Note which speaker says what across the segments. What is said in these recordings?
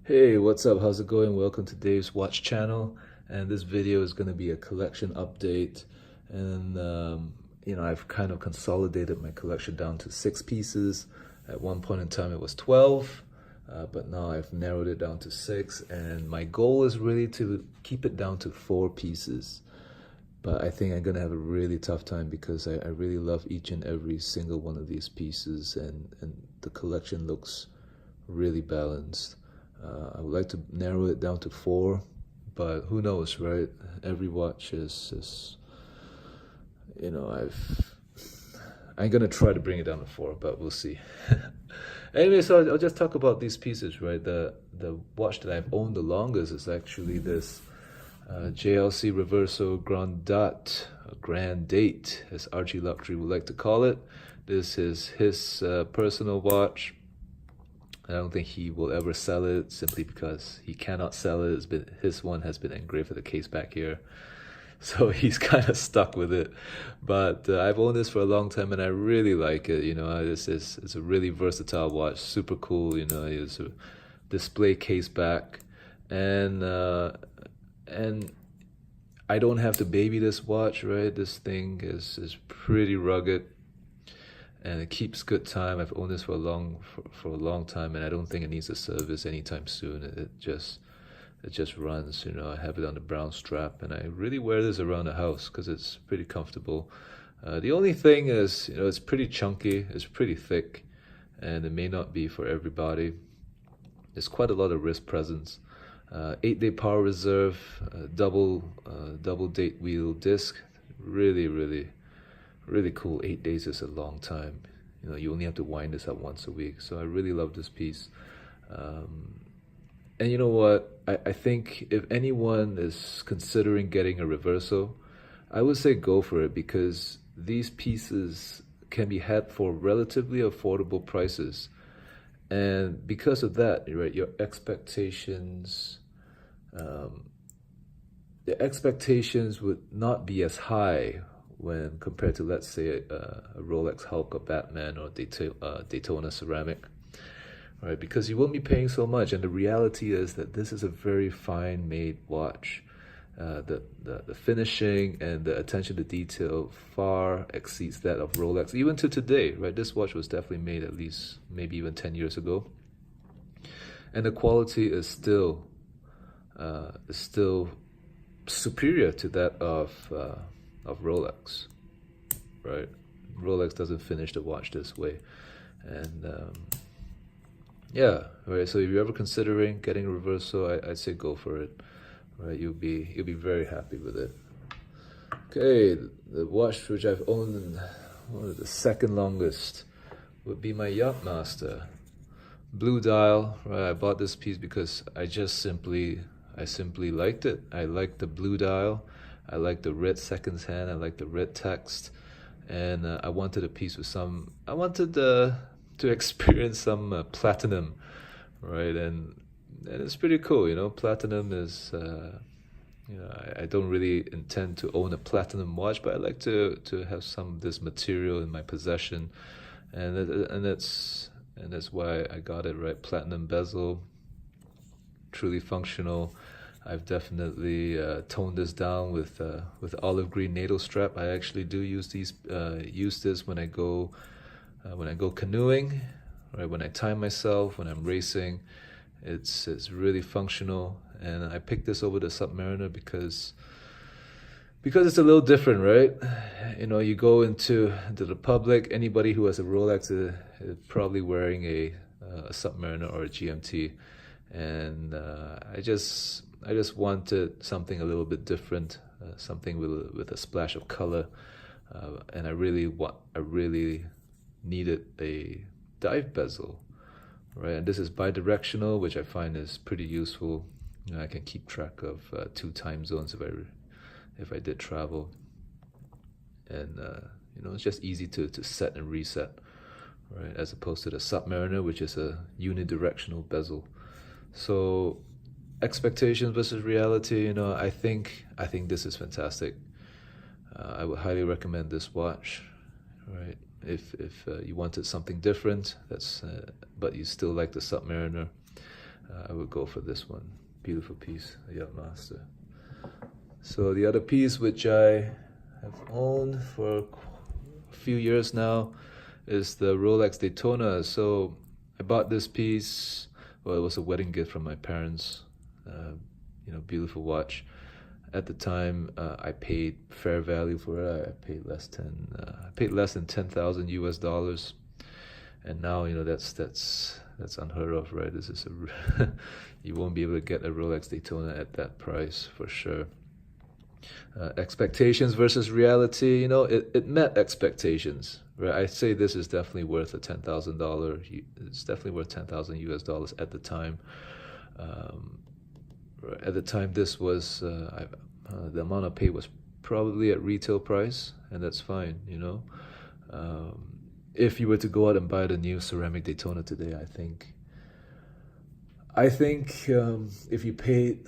Speaker 1: Hey, what's up? How's it going? Welcome to Dave's Watch channel. And this video is going to be a collection update. And, I've kind of consolidated my collection down to 6 pieces. At one point in time, it was 12, but now I've narrowed it down to 6. And my goal is really to keep it down to 4 pieces. But I think I'm going to have a really tough time because I really love each and every single one of these pieces, and the collection looks really balanced. I would like to narrow it down to 4, but who knows, right? Every watch is you know, I'm gonna try to bring it down to 4, but we'll see. Anyway, so I'll just talk about these pieces, right? The watch that I've owned the longest is actually this JLC Reverso Grand Date, a Grand Date, as Archie Luxury would like to call it. This is his personal watch. I don't think he will ever sell it simply because he cannot sell it. His one has been engraved with the case back here. So he's kind of stuck with it. But I've owned this for a long time and I really like it. It's a really versatile watch, super cool. It's a display case back. And I don't have to baby this watch, right? This thing is pretty rugged and it keeps good time. I've owned this for a long time, and I don't think it needs a service anytime soon. It just runs. I have it on the brown strap, and I really wear this around the house because it's pretty comfortable. The only thing is, it's pretty chunky, it's pretty thick, and it may not be for everybody. There's quite a lot of wrist presence. 8-day power reserve, double date wheel disc. Really, really, really cool. 8 days is a long time. You only have to wind this up once a week. So I really love this piece. And you know what? I think if anyone is considering getting a Reverso, I would say go for it because these pieces can be had for relatively affordable prices. And because of that, right, um, the expectations would not be as high when compared to, let's say, a Rolex Hulk or Batman or Daytona ceramic, right? Because you won't be paying so much, and the reality is that this is a very fine made watch. The finishing and the attention to detail far exceeds that of Rolex, even to today, right? This watch was definitely made at least maybe even 10 years ago, and the quality is still superior to that of Rolex, right? Rolex doesn't finish the watch this way, and yeah, right. So if you're ever considering getting a Reverso, I'd say go for it. Right, you'll be very happy with it. Okay, the watch which I've owned the second longest would be my Yacht Master, blue dial. Right, I bought this piece because I simply liked it. I liked the blue dial. I liked the red seconds hand. I liked the red text, and I wanted a piece with some. I wanted to experience some platinum, right? And it's pretty cool. Platinum is. I don't really intend to own a platinum watch, but I like to have some of this material in my possession, and that's why I got it, right. Platinum bezel, truly functional. I've definitely toned this down with olive green NATO strap. I actually do use this when I go canoeing, right? When I time myself, when I'm racing, it's really functional. And I picked this over the Submariner because it's a little different, right? You go into the public. Anybody who has a Rolex is probably wearing a Submariner or a GMT, and I just wanted something a little bit different, something with a splash of color, and I really needed a dive bezel, right? And this is bi-directional, which I find is pretty useful. I can keep track of 2 time zones if I did travel, and it's just easy to set and reset, right? As opposed to the Submariner, which is a unidirectional bezel. So expectations versus reality, I think this is fantastic. I would highly recommend this watch, right? If you wanted something different, but you still like the Submariner, I would go for this one. Beautiful piece, a Yacht Master. So the other piece, which I have owned for a few years now, is the Rolex Daytona. So I bought this piece, well, it was a wedding gift from my parents. Beautiful watch. At the time, I paid fair value for it. I paid less than 10,000 US dollars, and now that's unheard of, right? This is you won't be able to get a Rolex Daytona at that price for sure. Expectations versus reality, it met expectations, right? I'd say this is definitely worth $10,000. It's definitely worth 10,000 US dollars at the time. At the time, this was the amount I paid was probably at retail price, and that's fine. If you were to go out and buy the new ceramic Daytona today, I think if you paid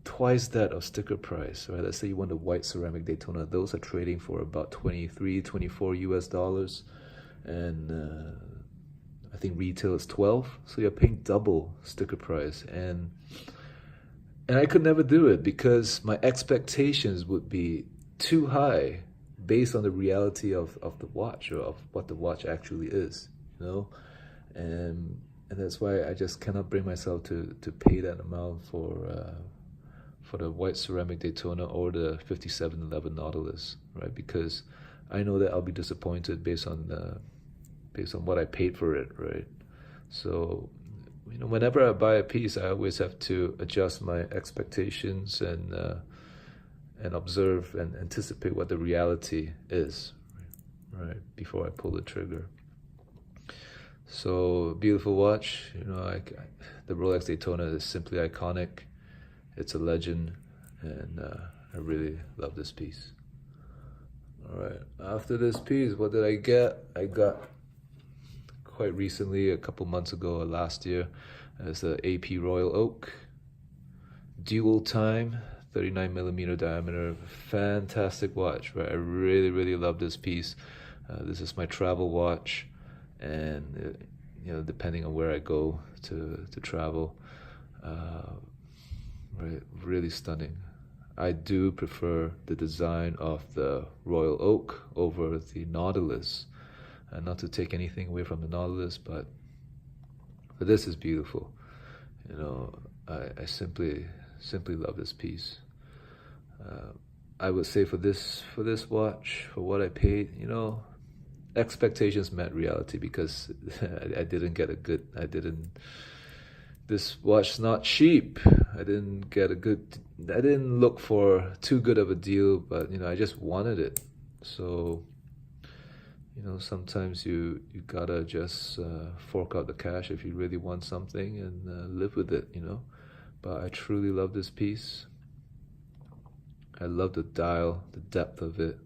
Speaker 1: twice that of sticker price, right? Let's say you want a white ceramic Daytona, those are trading for about 23, 24 US dollars, and I think retail is 12, so you're paying double sticker price, and I could never do it because my expectations would be too high based on the reality of the watch, or of what the watch actually is, and that's why I just cannot bring myself to pay that amount for the white ceramic Daytona or the 5711 Nautilus, right? Because I know that I'll be disappointed based on what I paid for it, right? So whenever I buy a piece, I always have to adjust my expectations and observe and anticipate what the reality is, right? Before I pull the trigger. So beautiful watch, the Rolex Daytona is simply iconic. It's a legend, and I really love this piece. All right, after this piece, what did I get? I got quite recently, a couple months ago, last year, as the AP Royal Oak, dual time, 39 millimeter diameter, fantastic watch, right? I really, really love this piece. This is my travel watch, and depending on where I go to travel, right, really stunning. I do prefer the design of the Royal Oak over the Nautilus. Not to take anything away from the Nautilus, but this is beautiful. I simply love this piece. I would say for this watch, for what I paid, expectations met reality, because I didn't get this watch's not cheap. I didn't look for too good of a deal, but I just wanted it. So sometimes you gotta just fork out the cash if you really want something, and live with it, But I truly love this piece. I love the dial, the depth of it.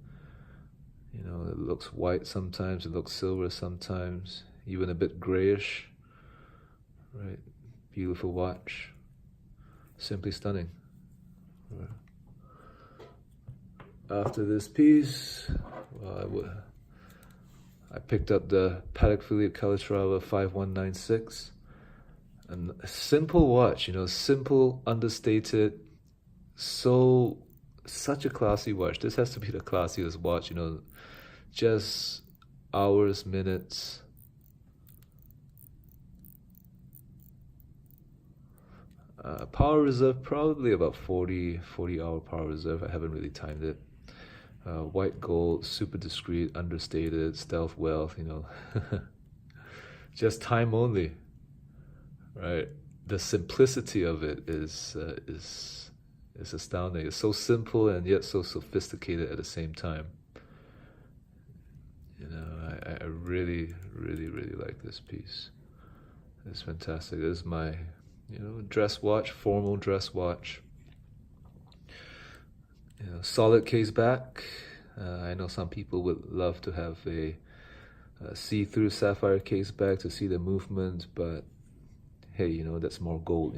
Speaker 1: It looks white sometimes, it looks silver sometimes, even a bit grayish, right? Beautiful watch, simply stunning. Right. After this piece, I picked up the Patek Philippe Calatrava 5196, and a simple watch, simple, understated, such a classy watch. This has to be the classiest watch, just hours, minutes. Power reserve, probably about 40 hour power reserve. I haven't really timed it. White gold, super discreet, understated, stealth wealth, just time only, right? The simplicity of it is astounding. It's so simple and yet so sophisticated at the same time. I really, really, really like this piece. It's fantastic. This is my, dress watch, formal dress watch. Solid case back. I know some people would love to have a see-through sapphire case back to see the movement, but hey, that's more gold,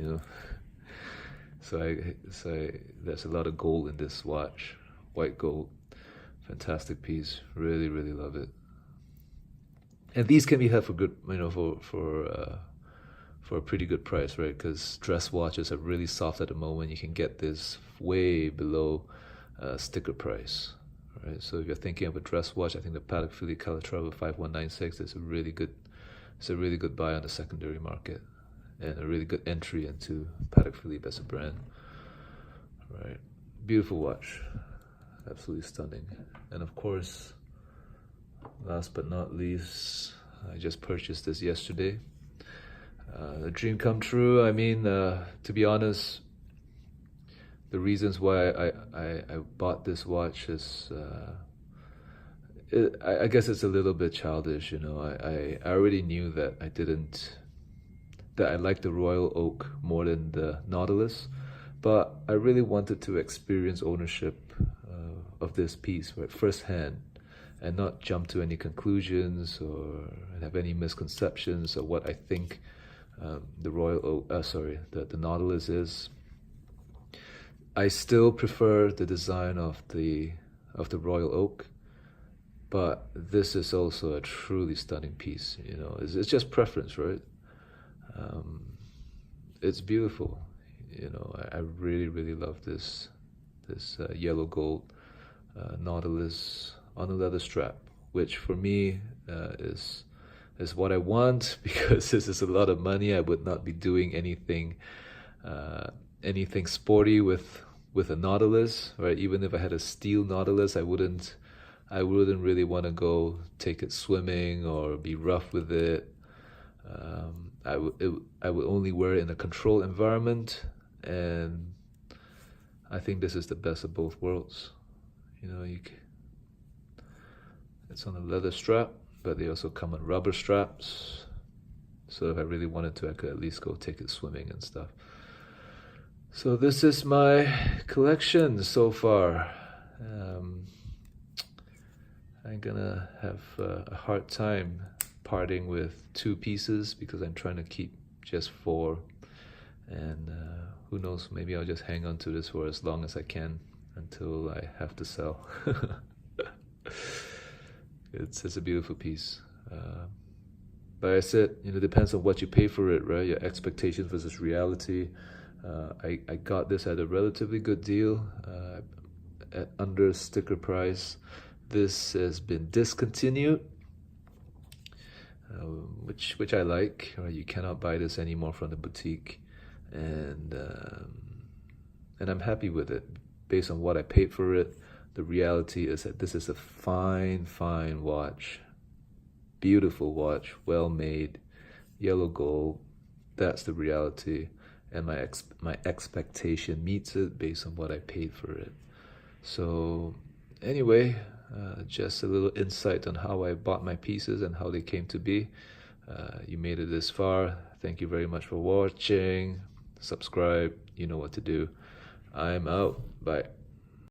Speaker 1: So there's a lot of gold in this watch, white gold. Fantastic piece. Really, really love it. And these can be had for good, for a pretty good price, right? Because dress watches are really soft at the moment. You can get this way below sticker price, right? So if you're thinking of a dress watch, I think the Patek Philippe Calatrava 5196 is a really good, it's a really good buy on the secondary market, and a really good entry into Patek Philippe as a brand, right? Beautiful watch, absolutely stunning. And of course, last but not least, I just purchased this yesterday. A dream come true. I mean, to be honest, the reasons why I bought this watch is, I guess it's a little bit childish, you know. I already knew that that I liked the Royal Oak more than the Nautilus, but I really wanted to experience ownership of this piece, right, firsthand, and not jump to any conclusions or have any misconceptions of what I think the the Nautilus is. I still prefer the design of the Royal Oak, but this is also a truly stunning piece. You know, it's just preference, right? It's beautiful. You know, I really love this yellow gold Nautilus on a leather strap, which for me is what I want, because this is a lot of money. I would not be doing anything sporty with a Nautilus, right? Even if I had a steel Nautilus, I wouldn't really want to go take it swimming or be rough with it. I would only wear it in a controlled environment, and I think this is the best of both worlds. You know, it's on a leather strap, but they also come on rubber straps. So if I really wanted to, I could at least go take it swimming and stuff. So this is my collection so far. I'm gonna have a hard time parting with 2 pieces because I'm trying to keep just 4. And who knows, maybe I'll just hang on to this for as long as I can until I have to sell. It's a beautiful piece. But I said, you know, it depends on what you pay for it, right? Your expectations versus reality. I got this at a relatively good deal, at under sticker price. This has been discontinued, which I like. Right? You cannot buy this anymore from the boutique, and I'm happy with it based on what I paid for it. The reality is that this is a fine watch, beautiful watch, well made, yellow gold. That's the reality, and my expectation meets it based on what I paid for it. So anyway, just a little insight on how I bought my pieces and how they came to be. You made it this far. Thank you very much for watching. Subscribe. You know what to do. I'm out. Bye.